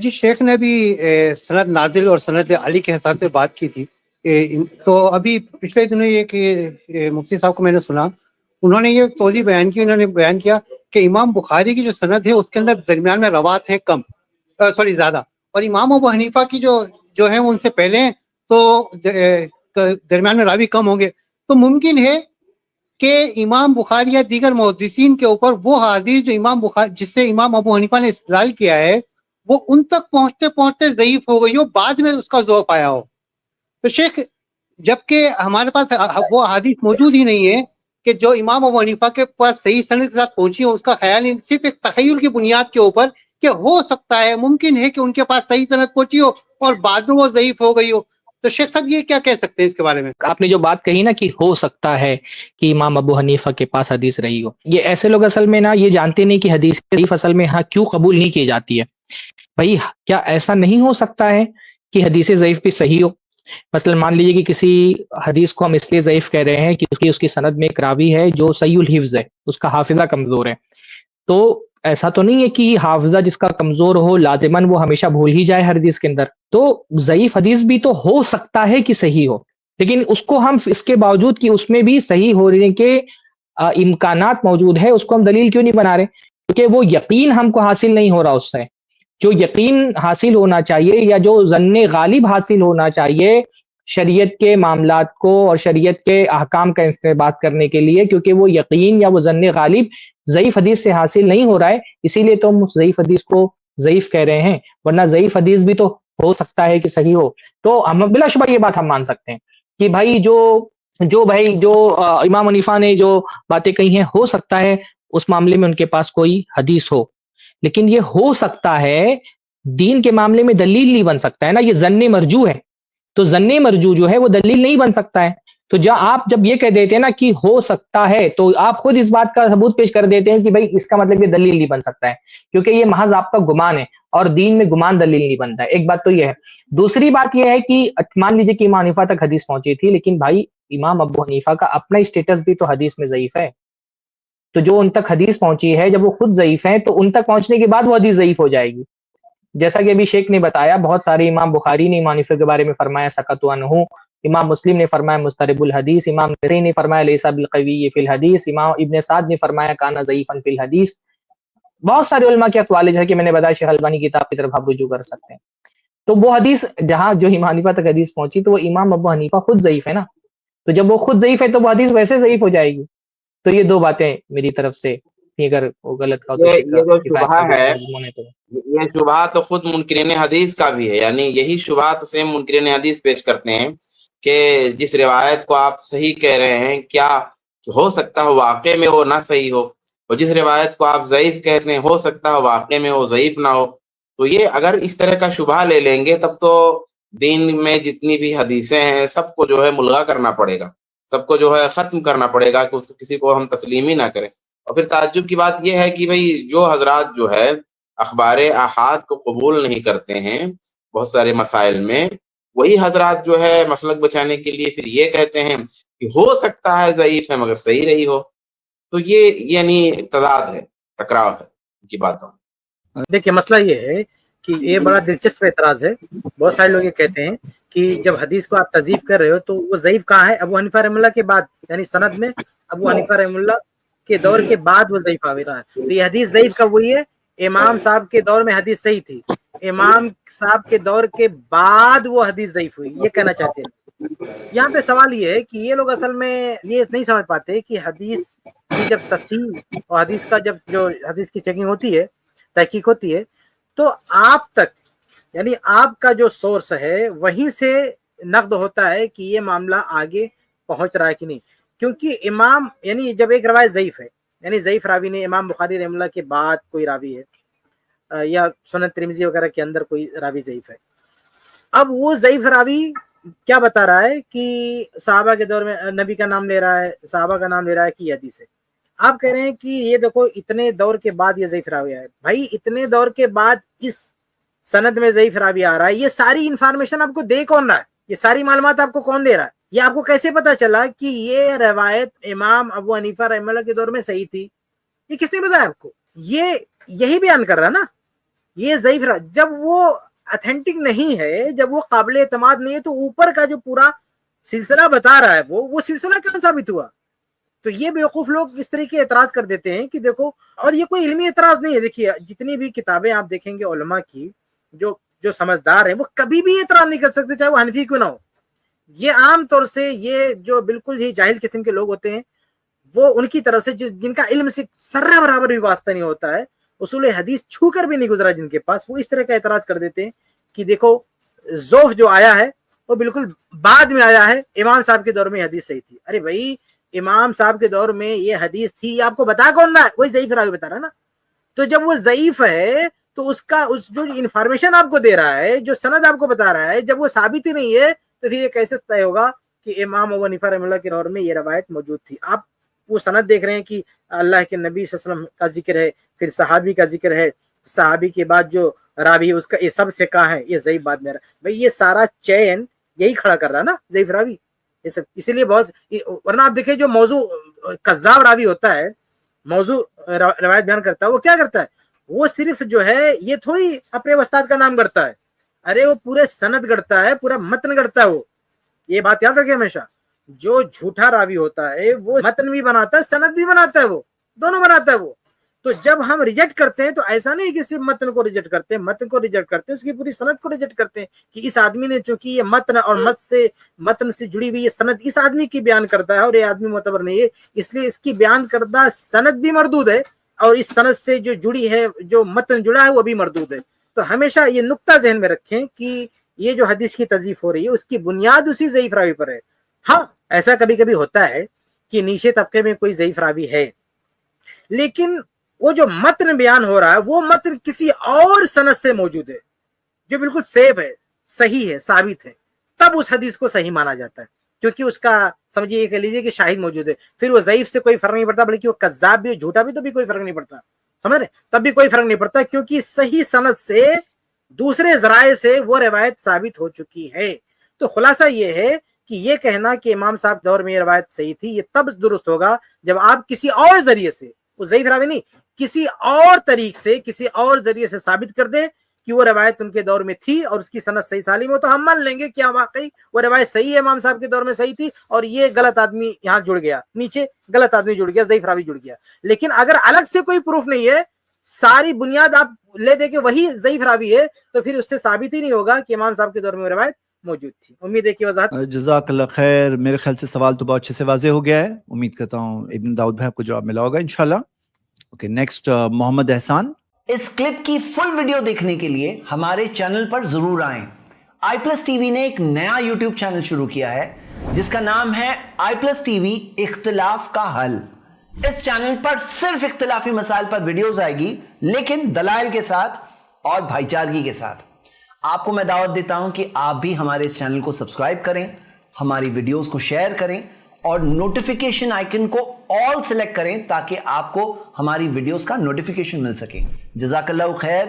جی شیخ نے بھی سند نازل اور سند علی کے حساب سے بات کی تھی. تو ابھی پچھلے دنوں یہ کہ مفتی صاحب کو میں نے سنا, انہوں نے یہ توضیح بیان کی. انہوں نے بیان کیا کہ امام بخاری کی جو سند ہے اس کے اندر درمیان میں روات ہیں کم, زیادہ, اور امام ابو حنیفہ کی جو ہیں ان سے پہلے ہیں تو درمیان میں راوی کم ہوں گے. تو ممکن ہے کہ امام بخاری یا دیگر محدثین کے اوپر وہ حدیث جو امام بخاری جس سے امام ابو حنیفہ نے استدلال کیا ہے وہ ان تک پہنچتے پہنچتے ضعیف ہو گئی ہو, بعد میں اس کا ضعف آیا ہو. تو شیخ جبکہ ہمارے پاس وہ حدیث موجود ہی نہیں ہے کہ جو امام ابو حنیفہ کے پاس صحیح سند کے ساتھ پہنچی ہو, اس کا خیال نہیں, صرف ایک تخیل کی بنیاد کے اوپر کہ ہو سکتا ہے, ممکن ہے کہ ان کے پاس صحیح سند پہنچی ہو اور بعد میں وہ ضعیف ہو گئی ہو. تو شیخ صاحب یہ کیا کہہ سکتے ہیں اس کے بارے میں؟ آپ نے جو بات کہی نا کہ ہو سکتا ہے کہ امام ابو حنیفہ کے پاس حدیث رہی ہو, یہ ایسے لوگ اصل میں نا یہ جانتے نہیں کہ حدیث ضعیف اصل میں ہاں کیوں قبول نہیں کی جاتی ہے. بھائی کیا ایسا نہیں ہو سکتا ہے کہ حدیث ضعیف بھی صحیح ہو؟ مثلا مان لیجیے کہ کسی حدیث کو ہم اس لیے ضعیف کہہ رہے ہیں کیونکہ اس کی سند میں ایک راوی ہے جو صحیح الحفظ ہے, اس کا حافظہ کمزور ہے. تو ایسا تو نہیں ہے کہ حافظہ جس کا کمزور ہو لازماً وہ ہمیشہ بھول ہی جائے ہر حدیث کے اندر. تو ضعیف حدیث بھی تو ہو سکتا ہے کہ صحیح ہو, لیکن اس کو ہم اس کے باوجود کہ اس میں بھی صحیح ہونے کے امکانات موجود ہے اس کو ہم دلیل کیوں نہیں بنا رہے؟ کیونکہ وہ یقین ہم کو حاصل نہیں ہو رہا. اس سے جو یقین حاصل ہونا چاہیے یا جو ظن غالب حاصل ہونا چاہیے شریعت کے معاملات کو اور شریعت کے احکام کا استنباط کرنے کے لیے, کیونکہ وہ یقین یا وہ ظن غالب ضعیف حدیث سے حاصل نہیں ہو رہا ہے, اسی لیے تو ہم اس ضعیف حدیث کو ضعیف کہہ رہے ہیں. ورنہ ضعیف حدیث بھی تو ہو سکتا ہے کہ صحیح ہو. تو ہم بلا شبہ یہ بات ہم مان سکتے ہیں کہ بھائی جو امام حنیفہ نے جو باتیں کہی ہیں ہو سکتا ہے اس معاملے میں ان کے پاس کوئی حدیث ہو, لیکن یہ ہو سکتا ہے دین کے معاملے میں دلیل نہیں بن سکتا ہے نا. یہ ظن مرجو ہے, تو ظن مرجو جو ہے وہ دلیل نہیں بن سکتا ہے. تو آپ جب یہ کہہ دیتے ہیں نا کہ ہو سکتا ہے تو آپ خود اس بات کا ثبوت پیش کر دیتے ہیں کہ بھائی اس کا مطلب یہ دلیل نہیں بن سکتا ہے, کیونکہ یہ محض آپ کا گمان ہے اور دین میں گمان دلیل نہیں بنتا ہے. ایک بات تو یہ ہے. دوسری بات یہ ہے کہ مان لیجیے کہ امام حنیفہ تک حدیث پہنچی تھی, لیکن بھائی امام ابو حنیفہ کا اپنا اسٹیٹس بھی تو حدیث میں ضعیف ہے. تو جو ان تک حدیث پہنچی ہے جب وہ خود ضعیف ہیں تو ان تک پہنچنے کے بعد وہ حدیث ضعیف ہو جائے گی. جیسا کہ ابھی شیخ نے بتایا, بہت سارے امام بخاری نے امام حنیفہ کے بارے میں فرمایا سکت عنہ, امام مسلم نے فرمایا مضطرب الحدیث, امام نسائی نے فرمایا لیس بالقوی فی الحدیث, امام ابن سعد نے فرمایا کانا ضعیفا فی الحدیث. بہت سارے علماء کے اقوال ہے کہ میں نے بتایا شیخ البانی کی کتاب کی طرف آپ رجوع کر سکتے ہیں. تو وہ حدیث جہاں جو امام حنیفہ تک حدیث پہنچی تو وہ امام ابو حنیفہ خود ضعیف ہے نا, تو جب وہ خود ضعیف ہے تو وہ حدیث ویسے ضعیف ہو جائے گی. تو یہ دو باتیں میری طرف سے, اگر وہ غلط کا تو یہ جو شبہ ہے یہ شبہ تو خود منکرین حدیث کا بھی ہے, یعنی یہی شبہ تو سیم منکرین حدیث پیش کرتے ہیں کہ جس روایت کو آپ صحیح کہہ رہے ہیں کیا ہو سکتا ہے واقع میں وہ نہ صحیح ہو, اور جس روایت کو آپ ضعیف کہتے ہیں ہو سکتا ہے واقع میں وہ ضعیف نہ ہو. تو یہ اگر اس طرح کا شبہ لے لیں گے تب تو دین میں جتنی بھی حدیثیں ہیں سب کو جو ہے ملغا کرنا پڑے گا, سب کو جو ہے ختم کرنا پڑے گا کہ اس کو کسی کو ہم تسلیم ہی نہ کریں. اور پھر تعجب کی بات یہ ہے کہ بھئی جو حضرات جو ہے اخبار احاد کو قبول نہیں کرتے ہیں بہت سارے مسائل میں, وہی حضرات جو ہے مسلک بچانے کے لیے پھر یہ کہتے ہیں کہ ہو سکتا ہے ضعیف ہے مگر صحیح رہی ہو. تو یہ یعنی تضاد ہے, ٹکراؤ ہے ان کی باتوں. دیکھیے مسئلہ یہ ہے کہ یہ بڑا دلچسپ اعتراض ہے. بہت سارے لوگ یہ کہتے ہیں کہ جب حدیث کو آپ تضعیف کر رہے ہو تو وہ ضعیف کہاں ہے؟ ابو حنیفہ رحمہ اللہ کے بعد, یعنی سند میں ابو حنیفہ رحمہ اللہ کے دور کے بعد وہ ضعیف آ رہا ہے. تو یہ حدیث ضعیف کب ہوئی ہے؟ امام صاحب کے دور میں حدیث صحیح تھی, امام صاحب کے دور کے بعد وہ حدیث ضعیف ہوئی, یہ کہنا چاہتے ہیں. یہاں پہ سوال یہ ہے کہ یہ لوگ اصل میں یہ نہیں سمجھ پاتے کہ حدیث کی جب تصحیح اور حدیث کا جب جو حدیث کی چیکنگ ہوتی ہے, تحقیق ہوتی ہے, تو آپ تک یعنی آپ کا جو سورس ہے وہیں سے نقد ہوتا ہے کہ یہ معاملہ آگے پہنچ رہا ہے کہ نہیں. کیونکہ امام یعنی جب ایک روایت ضعیف ہے, یعنی ضعیف راوی نے امام بخاری رحمہ اللہ کے بعد کوئی راوی ہے یا سنن ترمذی وغیرہ کے اندر کوئی راوی ضعیف ہے, اب وہ ضعیف راوی کیا بتا رہا ہے کہ صحابہ کے دور میں نبی کا نام لے رہا ہے, صحابہ کا نام لے رہا ہے کہ یہ حدیث ہے. آپ کہہ رہے ہیں کہ یہ دیکھو اتنے دور کے بعد یہ ضعیف راوی ہے. بھائی اتنے دور کے بعد اس سند میں ضعیف راوی آ رہا ہے, یہ ساری انفارمیشن آپ کو دے کون رہا ہے؟ یہ ساری معلومات آپ کو کون دے رہا ہے؟ یہ آپ کو کیسے پتا چلا کہ یہ روایت امام ابو حنیفہ رحمہ اللہ کے دور میں صحیح تھی؟ یہ کس نے بتایا آپ کو؟ یہ یہی بیان کر رہا نا یہ ضعیف جب وہ اتھینٹک نہیں ہے, جب وہ قابل اعتماد نہیں ہے, تو اوپر کا جو پورا سلسلہ بتا رہا ہے وہ سلسلہ کہاں ثابت ہوا؟ تو یہ بیوقوف لوگ اس طریقے اعتراض کر دیتے ہیں کہ دیکھو, اور یہ کوئی علمی اعتراض نہیں ہے. دیکھیے جتنی بھی کتابیں آپ دیکھیں گے علماء کی, جو سمجھدار ہیں وہ کبھی بھی اعتراض نہیں کر سکتے چاہے وہ حنفی کیوں نہ ہو. یہ عام طور سے یہ جو بالکل ہی جاہل قسم کے لوگ ہوتے ہیں, وہ ان کی طرف سے جن کا علم سے ذرہ برابر بھی واسطہ نہیں ہوتا ہے, اصول حدیث چھو کر بھی نہیں گزرا جن کے پاس, وہ اس طرح کا اعتراض کر دیتے ہیں کہ دیکھو ذوف جو آیا ہے وہ بالکل بعد میں آیا ہے, امام صاحب کے دور میں حدیث صحیح تھی. ارے بھائی امام صاحب کے دور میں یہ حدیث تھی, یہ آپ کو بتا کون رہا ہے؟ وہی ضعیف راوی بتا رہا ہے نا. تو جب وہ ضعیف ہے تو اس جو انفارمیشن آپ کو دے رہا ہے, جو سند آپ کو بتا رہا ہے, جب وہ ثابت ہی نہیں ہے تو پھر یہ کیسے طے ہوگا کہ امام ابو حنیفہ رحمہ اللہ کے دور میں یہ روایت موجود تھی؟ آپ وہ سند دیکھ رہے ہیں کہ اللہ کے نبی صلی اللہ علیہ وسلم کا ذکر ہے, پھر صحابی کا ذکر ہے, صحابی کے بعد جو راوی ہے اس کا یہ سب سے کہا ہے, یہ ضعیف بات میرا بھائی, یہ سارا چین یہی کھڑا کر رہا ہے نا ضعیف راوی. یہ سب اسی لیے بہت, ورنہ آپ دیکھیں جو موضوع کذاب راوی ہوتا ہے, موضوع روایت بیان کرتا ہے, وہ کیا کرتا ہے؟ وہ صرف جو ہے یہ تھوڑی اپنے استاد کا نام گڑتا ہے, ارے وہ پورے سند گڑتا ہے, پورا متن گڑتا ہے. وہ یہ بات یاد رکھیں ہمیشہ, جو جھوٹا راوی ہوتا ہے وہ متن بھی بناتا ہے, سند بھی بناتا ہے, وہ دونوں بناتا ہے وہ. تو جب ہم ریجیکٹ کرتے ہیں تو ایسا نہیں کہ صرف متن کو ریجیکٹ کرتے ہیں, متن کو ریجیکٹ کرتے ہیں, اس کی پوری سند کو ریجیکٹ کرتے ہیں کہ اس آدمی نے چونکہ یہ متن اور متن سے جڑی ہوئی یہ سند اس آدمی کی بیان کرتا ہے اور یہ آدمی معتبر نہیں ہے, اس لیے اس کی بیان کردہ سند بھی مردود ہے اور اس سند سے جو جڑی ہے, جو متن جڑا ہے وہ بھی مردود ہے. تو ہمیشہ یہ نقطہ ذہن میں رکھیں کہ یہ جو حدیث کی تضعیف ہو رہی ہے اس کی بنیاد اسی ضعیف راوی پر ہے. ہاں ایسا کبھی کبھی ہوتا ہے کہ نیچے طبقے میں کوئی ضعیف راوی ہے, لیکن وہ جو متن بیان ہو رہا ہے وہ متن کسی اور سند سے موجود ہے جو بالکل سیف ہے, صحیح ہے, ثابت ہے, تب اس حدیث کو صحیح مانا جاتا ہے, کیونکہ اس کا سمجھیے یہ کہہ لیجیے کہ شاہد موجود ہے. پھر وہ ضعیف سے کوئی فرق نہیں پڑتا, بلکہ وہ کذاب بھی, جھوٹا بھی, تو بھی کوئی فرق نہیں پڑتا, سمجھ رہے, تب بھی کوئی فرق نہیں پڑتا, کیونکہ صحیح سند سے دوسرے ذرائع سے وہ روایت ثابت ہو چکی ہے. تو خلاصہ یہ ہے کہ یہ کہنا کہ امام صاحب دور میں یہ روایت صحیح تھی, یہ تب درست ہوگا جب آپ کسی اور ذریعے سے, وہ ضعیف راوی نہیں, کسی اور طریق سے, کسی اور ذریعے سے ثابت کر دیں کہ وہ روایت ان کے دور میں تھی اور اس کی سند صحیح سالم ہو, تو ہم مان لیں گے کہ واقعی وہ روایت صحیح ہے, امام صاحب کے دور میں صحیح تھی, اور یہ غلط آدمی یہاں جڑ گیا, نیچے غلط آدمی جڑ گیا, ضعیف راوی جڑ گیا. لیکن اگر الگ سے کوئی پروف نہیں ہے, ساری بنیاد آپ لے دے کے وہی ضعیف راوی ہے, تو پھر اس سے ثابت ہی نہیں ہوگا کہ امام صاحب کے دور میں وہ روایت موجود تھی. امید ہے کہ وضاحت. جزاک اللہ خیر. میرے خیال سے سوال تو بہت اچھے سے واضح ہو گیا ہے, امید کرتا ہوں ابن داؤد بھائی آپ کو جواب ملا ہوگا انشاءاللہ. اوکے, نیکسٹ محمد احسان. اس کلپ کی فل ویڈیو دیکھنے کے لیے ہمارے چینل پر ضرور آئیں. آئی پلس ٹی وی نے ایک نیا یوٹیوب چینل شروع کیا ہے جس کا نام ہے آئی پلس ٹی وی اختلاف کا حل. اس چینل پر صرف اختلافی مسائل پر ویڈیوز آئے گی, لیکن دلائل کے ساتھ اور بھائی چارگی کے ساتھ. آپ کو میں دعوت دیتا ہوں کہ آپ بھی ہمارے اس چینل کو سبسکرائب کریں, ہماری ویڈیوز کو شیئر کریں اور نوٹیفیکیشن آئیکن کو آل سلیکٹ کریں تاکہ آپ کو ہماری ویڈیوز کا نوٹیفیکیشن مل سکے. جزاک اللہ خیر.